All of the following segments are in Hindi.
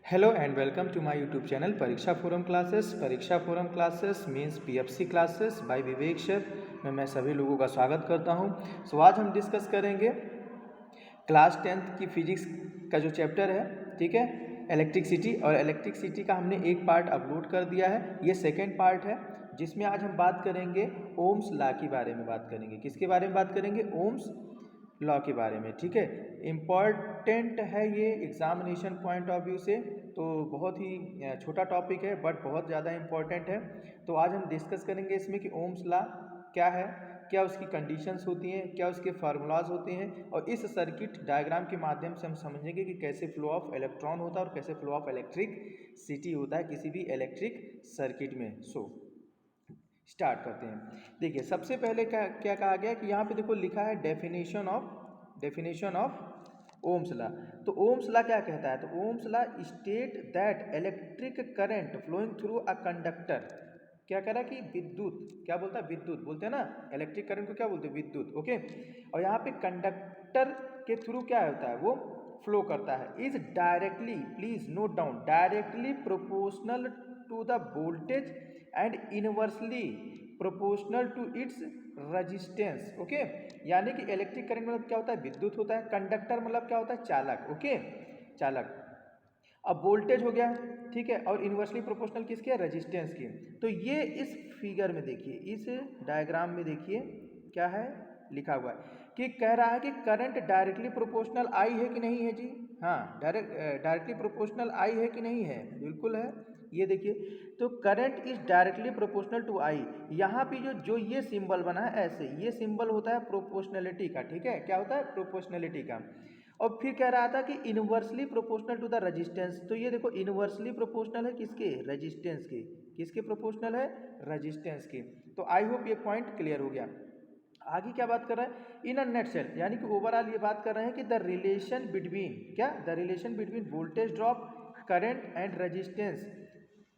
Hello and welcome to my YouTube channel Pariksha forum classes. Pariksha forum classes means PFC classes by Vivek sir में मैं सभी लोगों का स्वागत करता हूं। आज हम डिस्कस करेंगे क्लास 10th की फिजिक्स का जो चैप्टर है, ठीक है, इलेक्ट्रिसिटी। और इलेक्ट्रिसिटी का हमने एक पार्ट अपलोड कर दिया है, ये सेकेंड पार्ट है, जिसमें आज हम बात करेंगे ओम्स लॉ के बारे में। बात करेंगे किसके बारे में? बात करेंगे ओम्स लॉ के बारे में, ठीक है। इम्पॉर्टेंट है ये एग्जामिनेशन पॉइंट ऑफ व्यू से, तो बहुत ही छोटा टॉपिक है बट बहुत ज़्यादा इम्पॉर्टेंट है। तो आज हम डिस्कस करेंगे इसमें कि ओम्स लॉ क्या है, क्या उसकी कंडीशंस होती हैं, क्या उसके फार्मूलाज होते हैं, और इस सर्किट डायग्राम के माध्यम से हम समझेंगे कि कैसे फ्लो ऑफ इलेक्ट्रॉन होता है और कैसे फ्लो ऑफ इलेक्ट्रिसिटी होता है किसी भी इलेक्ट्रिक सर्किट में। स्टार्ट करते हैं। देखिए, सबसे पहले क्या क्या कहा गया कि यहाँ पे देखो लिखा है डेफिनेशन ऑफ ओम्स लॉ। तो ओम्स लॉ क्या कहता है? तो Ohm's law state that electric current flowing through a conductor, क्या कह रहा है कि विद्युत, क्या बोलता है? विद्युत बोलते हैं ना, इलेक्ट्रिक करंट को क्या बोलते हैं? विद्युत, ओके। और यहाँ पे कंडक्टर के थ्रू क्या होता है? वो फ्लो करता है। Is directly, please note down, directly proportional to the voltage and inversely proportional to its resistance, okay. यानी कि इलेक्ट्रिक करंट मतलब क्या होता है? विद्युत होता है। कंडक्टर मतलब क्या होता है? चालक, ओके, चालक। अब वोल्टेज हो गया, ठीक है, और इन्वर्सली प्रोपोर्शनल किसके? रेजिस्टेंस की। तो ये इस फिगर में देखिए, इस डायग्राम में देखिए क्या है लिखा हुआ है कि कह रहा है कि करंट डायरेक्टली प्रोपोर्शनल आई है कि नहीं है जी? हाँ, डायरेक्टली प्रोपोर्शनल आई है कि नहीं है? बिल्कुल है। ये देखिए, तो current is directly proportional to I. यहाँ पे जो जो ये सिंबल बना है ऐसे, ये सिंबल होता है प्रोपोर्शनलिटी का, ठीक है। क्या होता है? प्रोपोर्शनलिटी का। और फिर कह रहा था कि inversely proportional to the resistance. तो ये देखो, इनवर्सली प्रोपोर्शनल है किसके? रेजिस्टेंस के। किसके प्रोपोर्शनल है? रेजिस्टेंस के। तो आई होप ये पॉइंट क्लियर हो गया। आगे क्या बात कर रहा है? इन अ नटशेल, यानी कि ओवरऑल ये बात कर रहे हैं कि द रिलेशन बिटवीन, क्या? The relation between voltage drop, current and resistance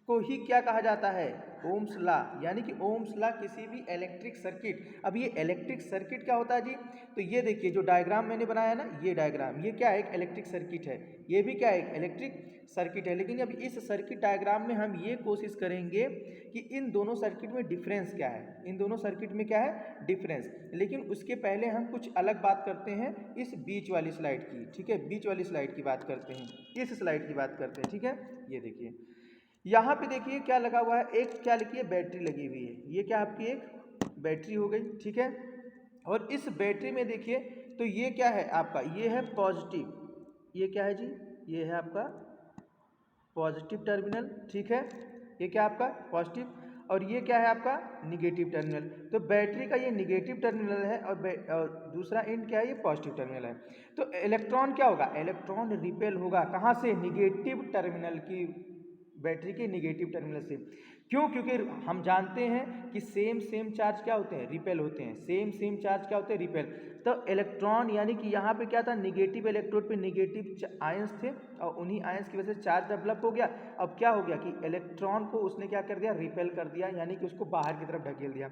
को ही क्या कहा जाता है? Ohm's law. यानी कि ओम्स लॉ किसी भी इलेक्ट्रिक सर्किट, अब ये इलेक्ट्रिक सर्किट क्या होता है जी? तो ये देखिए, जो डायग्राम मैंने बनाया ना, ये डायग्राम, ये क्या है? एक इलेक्ट्रिक सर्किट है। ये भी क्या है? एक इलेक्ट्रिक सर्किट है। लेकिन अब इस सर्किट डायग्राम में हम ये कोशिश करेंगे कि इन दोनों सर्किट में डिफरेंस क्या है, इन दोनों सर्किट में क्या है? डिफरेंस। लेकिन उसके पहले हम कुछ अलग बात करते हैं इस बीच वाली स्लाइड की, ठीक है। बीच वाली स्लाइड की बात करते हैं, इस स्लाइड की बात करते हैं, ठीक है। ये देखिए, यहाँ पे देखिए क्या लगा हुआ है, एक क्या लिखी है? बैटरी लगी हुई है। ये क्या आपकी एक बैटरी हो गई, ठीक है। और इस बैटरी में देखिए, तो ये क्या है आपका? ये है पॉजिटिव। ये क्या है जी? ये है आपका पॉजिटिव टर्मिनल, ठीक है। ये क्या आपका? पॉजिटिव। और ये क्या है आपका? Negative terminal. तो बैटरी का ये निगेटिव टर्मिनल है और दूसरा एंड क्या है? ये पॉजिटिव टर्मिनल है। तो इलेक्ट्रॉन क्या होगा? इलेक्ट्रॉन रिपेल होगा कहाँ से? निगेटिव टर्मिनल की, बैटरी के निगेटिव टर्मिनल से। क्यों? क्योंकि हम जानते हैं कि सेम सेम चार्ज क्या होते हैं? रिपेल होते हैं। सेम सेम चार्ज क्या होते हैं? रिपेल। तो इलेक्ट्रॉन, यानी कि यहाँ पे क्या था? निगेटिव इलेक्ट्रोड पे निगेटिव आयंस थे और उन्हीं आयंस की वजह से चार्ज डेवलप हो गया। अब क्या हो गया कि इलेक्ट्रॉन को उसने क्या कर दिया? रिपेल कर दिया, यानी कि उसको बाहर की तरफ ढकेल दिया।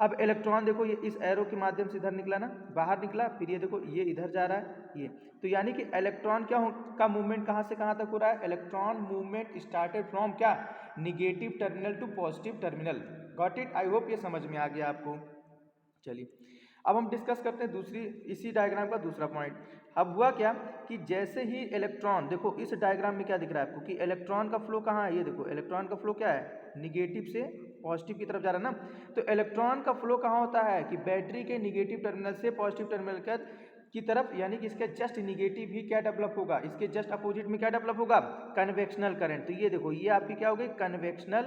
अब इलेक्ट्रॉन देखो, ये इस एरो के माध्यम से इधर निकला ना, बाहर निकला, फिर ये देखो ये इधर जा रहा है ये। तो यानी कि इलेक्ट्रॉन का मूवमेंट कहाँ से कहाँ तक हो रहा है? इलेक्ट्रॉन मूवमेंट स्टार्टेड फ्रॉम क्या? Negative terminal to positive terminal. Got it? I hope ये समझ में आ गया आपको। चलिए, अब हम डिस्कस करते हैं दूसरी, इसी डायग्राम का दूसरा पॉइंट। अब हुआ क्या कि जैसे ही इलेक्ट्रॉन, देखो इस डायग्राम में क्या दिख रहा है आपको कि इलेक्ट्रॉन का फ्लो कहाँ है? ये देखो, इलेक्ट्रॉन का फ्लो क्या है? निगेटिव से पॉजिटिव की तरफ जा रहा है ना। तो इलेक्ट्रॉन का फ्लो कहाँ होता है? कि बैटरी के निगेटिव टर्मिनल से पॉजिटिव टर्मिनल की तरफ, यानी कि इसके जस्ट निगेटिव ही क्या डेवलप होगा? इसके जस्ट अपोजिट में क्या डेवलप होगा? Convectional current. तो ये देखो, ये आपकी क्या हो गई? कन्वेक्शनल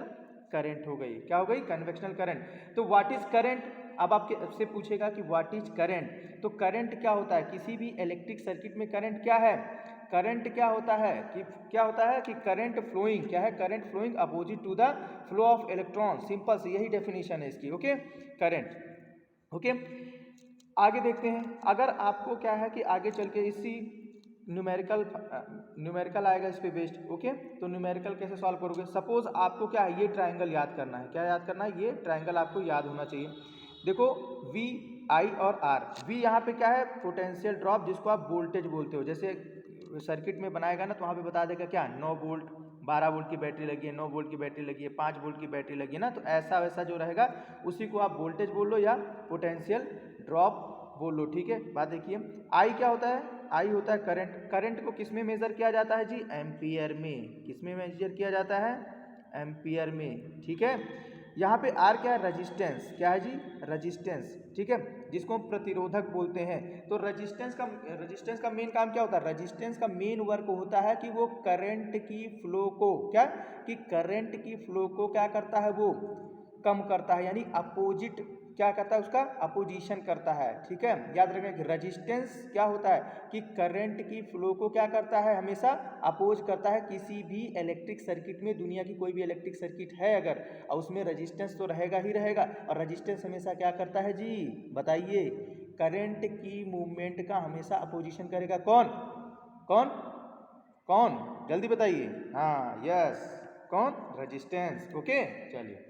करंट हो गई। क्या हो गई? Convectional current. तो व्हाट इज करंट? अब आपसे पूछेगा कि व्हाट इज करंट। तो करंट क्या होता है? किसी भी इलेक्ट्रिक सर्किट में करंट क्या है? करंट क्या होता है कि क्या होता है कि करंट फ्लोइंग, क्या है? Current flowing opposite to the flow of electron. Simple से यही डेफिनेशन है इसकी, ओके। Current, okay. आगे देखते हैं, अगर आपको क्या है कि आगे चल के इसी न्यूमेरिकल आएगा इस पे बेस्ड, ओके। तो न्यूमेरिकल कैसे सॉल्व करोगे? सपोज आपको क्या है? ये ट्राइंगल याद करना है। क्या याद करना है? ये ट्राइंगल आपको याद होना चाहिए। देखो, वी, आई और आर। वी यहाँ पे क्या है? पोटेंशियल ड्रॉप, जिसको आप वोल्टेज बोलते हो। जैसे सर्किट में बनाएगा ना तो वहाँ पे बता देगा क्या 9 वोल्ट 12 वोल्ट की बैटरी लगी है, 9 वोल्ट की बैटरी लगी है, 5 वोल्ट की बैटरी लगी है ना, तो ऐसा वैसा जो रहेगा उसी को आप वोल्टेज बोल लो या पोटेंशियल ड्रॉप बोल लो। ठीक है, बात देखिए। आई क्या होता है? आई होता है करंट। करंट को किस में मेजर किया जाता है जी? एम्पियर में। किस में मेजर किया जाता है? एम्पियर में। ठीक है, यहाँ पे आर क्या है? रजिस्टेंस। क्या है जी? रजिस्टेंस। ठीक है, जिसको हम प्रतिरोधक बोलते हैं। तो रजिस्टेंस का मेन काम क्या होता है? रजिस्टेंस का मेन वर्क होता है कि वो करंट की फ्लो को क्या, कि करंट की फ्लो को क्या करता है? वो कम करता है, यानी अपोजिट क्या करता है? उसका अपोजिशन करता है। ठीक है, याद रखें कि रजिस्टेंस क्या होता है कि करंट की फ्लो को क्या करता है? हमेशा अपोज करता है। किसी भी इलेक्ट्रिक सर्किट में, दुनिया की कोई भी इलेक्ट्रिक सर्किट है अगर, और उसमें रजिस्टेंस तो रहेगा ही रहेगा, और रजिस्टेंस हमेशा क्या करता है जी? बताइए, करंट की मूवमेंट का हमेशा अपोजिशन करेगा। कौन कौन कौन? जल्दी बताइए। हाँ, यस, कौन? रजिस्टेंस। ओके, चलिए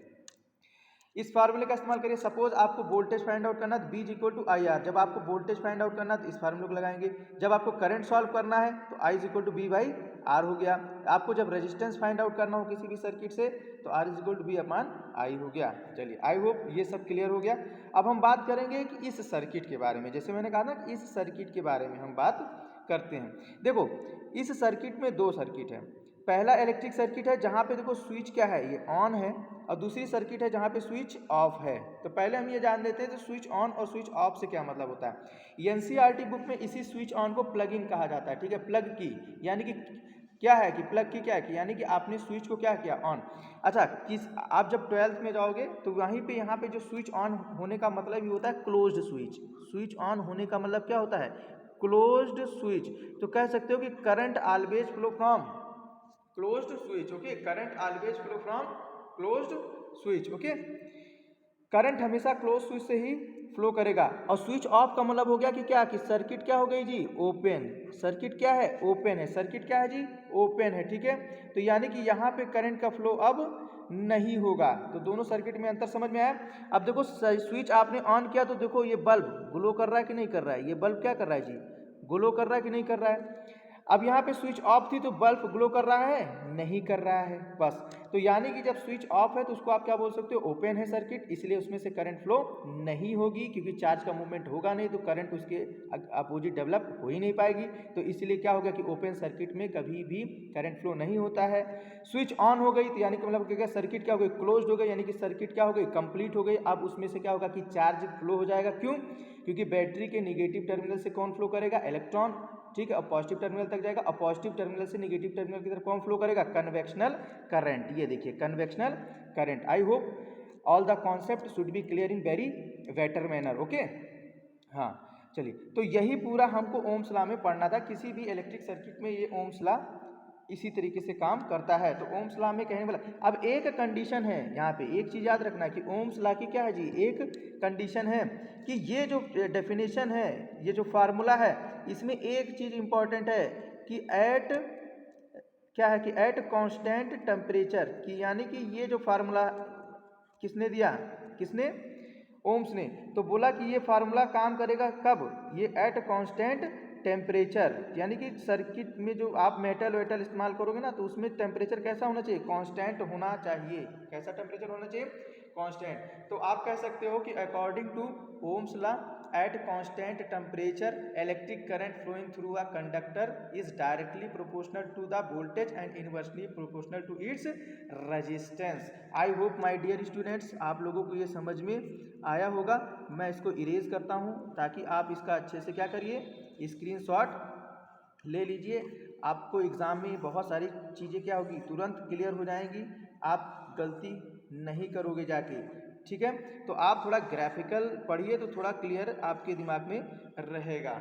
इस फार्मूले का इस्तेमाल करिए। सपोज आपको वोल्टेज फाइंड आउट करना है, B is equal to I R. जब आपको वोल्टेज फाइंड आउट करना है तो इस फार्मूले को लगाएंगे। जब आपको करंट सॉल्व करना है तो I is equal to V by R हो गया। आपको जब रेजिस्टेंस फाइंड आउट करना हो किसी भी सर्किट से तो R is equal to V upon I हो गया। चलिए, आई होप ये सब क्लियर हो गया। अब हम बात करेंगे कि इस सर्किट के बारे में। जैसे मैंने कहा ना कि इस सर्किट के बारे में हम बात करते हैं। देखो, इस सर्किट में दो सर्किट है। पहला इलेक्ट्रिक सर्किट है जहाँ पे देखो स्विच क्या है? ये ऑन है, और दूसरी सर्किट है जहाँ पे स्विच ऑफ है। तो पहले हम ये जान लेते हैं तो स्विच ऑन और स्विच ऑफ से क्या मतलब होता है। एनसीईआरटी बुक में इसी स्विच ऑन को प्लग इन कहा जाता है। ठीक है, प्लग की यानी कि क्या है कि प्लग की क्या है कि यानी कि आपने स्विच को क्या किया? ऑन। अच्छा, किस आप जब 12th में जाओगे तो वहीं पे यहाँ पे जो स्विच ऑन होने का मतलब ही होता है क्लोज्ड स्विच। स्विच ऑन होने का मतलब क्या होता है? Closed switch. तो कह सकते हो कि current always flow from closed switch. Okay, current always flow from closed switch. Okay, current हमेशा क्लोज स्विच से ही फ्लो करेगा। और स्विच ऑफ का मतलब हो गया कि क्या, कि सर्किट क्या हो गई जी? ओपन। सर्किट क्या है? ओपन है। सर्किट क्या है जी? ओपन है। ठीक है, तो यानी कि यहाँ पे करंट का फ्लो अब नहीं होगा। तो दोनों सर्किट में अंतर समझ में आया। अब देखो, स्विच आपने ऑन किया तो देखो ये बल्ब ग्लो कर रहा है कि नहीं कर रहा है? ये बल्ब क्या कर रहा है जी? ग्लो कर रहा है कि नहीं कर रहा है? अब यहाँ पे स्विच ऑफ थी तो बल्ब ग्लो कर रहा है? नहीं कर रहा है। बस, तो यानी कि जब स्विच ऑफ है तो उसको आप क्या बोल सकते हो? ओपन है सर्किट, इसलिए उसमें से करंट फ्लो नहीं होगी, क्योंकि चार्ज का मूवमेंट होगा नहीं तो करंट उसके अपोजिट डेवलप हो ही नहीं पाएगी। तो इसलिए क्या होगा कि ओपन सर्किट में कभी भी करंट फ्लो नहीं होता है। स्विच ऑन हो गई तो यानी कि मतलब क्या, सर्किट क्या हो गई? क्लोज हो गई, यानी कि सर्किट क्या हो गई? कंप्लीट हो गई। अब उसमें से क्या होगा कि चार्ज फ्लो हो जाएगा। क्यों? क्योंकि बैटरी के निगेटिव टर्मिनल से कौन फ्लो करेगा? इलेक्ट्रॉन। ठीक है, और पॉजिटिव टर्मिनल तक जाएगा, और पॉजिटिव टर्मिनल से नेगेटिव टर्मिनल की तरफ कौन फ्लो करेगा? Convectional current. ये देखिए, convectional current. I hope all the concept should be clear in very better manner. Okay, हाँ, चलिए, तो यही पूरा हमको ओम्स लॉ में पढ़ना था। किसी भी इलेक्ट्रिक सर्किट में ये ओम्स लॉ इसी तरीके से काम करता है। तो ओम्स लॉ में कहने वाला, अब एक कंडीशन है यहाँ पे, एक चीज याद रखना है कि ओम्स लॉ की क्या है जी? एक कंडीशन है कि ये जो डेफिनेशन है, ये जो फार्मूला है, इसमें एक चीज इंपॉर्टेंट है कि एट क्या है कि एट कांस्टेंट टेम्परेचर की, यानी कि ये जो फार्मूला किसने दिया? किसने? ओम्स ने। तो बोला कि ये फार्मूला काम करेगा कब? ये एट कांस्टेंट टेम्परेचर, यानी कि सर्किट में जो आप मेटल वेटल इस्तेमाल करोगे ना तो उसमें टेम्परेचर कैसा होना चाहिए? कांस्टेंट होना चाहिए। कैसा टेम्परेचर होना चाहिए? कांस्टेंट। तो आप कह सकते हो कि according to Ohm's law, at constant temperature electric current flowing through a conductor is directly proportional to the voltage and inversely proportional to its resistance. I hope my dear students आप लोगों को ये समझ में आया होगा। मैं इसको इरेज करता हूँ ताकि आप इसका अच्छे से क्या करिए? स्क्रीनशॉट ले लीजिए। आपको एग्ज़ाम में बहुत सारी चीज़ें क्या होगी? तुरंत क्लियर हो जाएंगी, आप गलती नहीं करोगे जाके। ठीक है, तो आप थोड़ा ग्राफिकल पढ़िए तो थोड़ा क्लियर आपके दिमाग में रहेगा।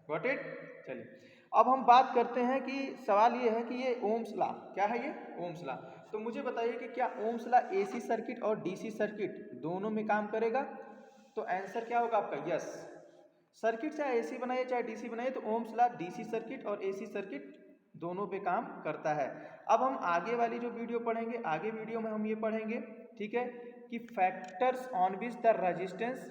Got it? चलिए, अब हम बात करते हैं कि सवाल ये है कि ये ओम्स लॉ क्या है? ये ओम्स लॉ। तो मुझे बताइए कि क्या ओम्स लॉ एसी सर्किट और डीसी सर्किट दोनों में काम करेगा? तो आंसर क्या होगा आपका? यस। सर्किट चाहे एसी बनाइए चाहे डीसी बनाइए तो ओम्स लॉ डीसी सर्किट और एसी सर्किट दोनों पे काम करता है। अब हम आगे वाली जो वीडियो पढ़ेंगे, आगे वीडियो में हम ये पढ़ेंगे, ठीक है, कि factors on which the resistance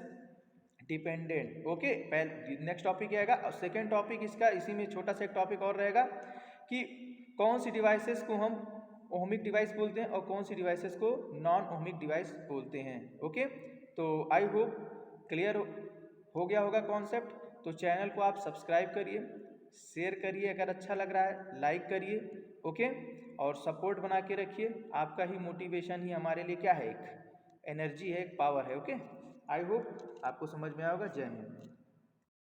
dependent. Okay, पहले नेक्स्ट टॉपिक क्या आएगा, और सेकेंड टॉपिक इसका इसी में छोटा सा एक टॉपिक और रहेगा कि कौन सी डिवाइसेस को हम ओहमिक डिवाइस बोलते हैं और कौन सी डिवाइसेस को नॉन ओहमिक डिवाइस बोलते हैं। ओके, तो आई होप क्लियर हो गया होगा कॉन्सेप्ट। तो चैनल को आप सब्सक्राइब करिए, शेयर करिए, अगर अच्छा लग रहा है लाइक करिए। ओके, और सपोर्ट बना के रखिए। आपका ही मोटिवेशन ही हमारे लिए क्या है, एक एनर्जी है, एक पावर है। ओके, आई होप आपको समझ में आएगा। जय हिंद।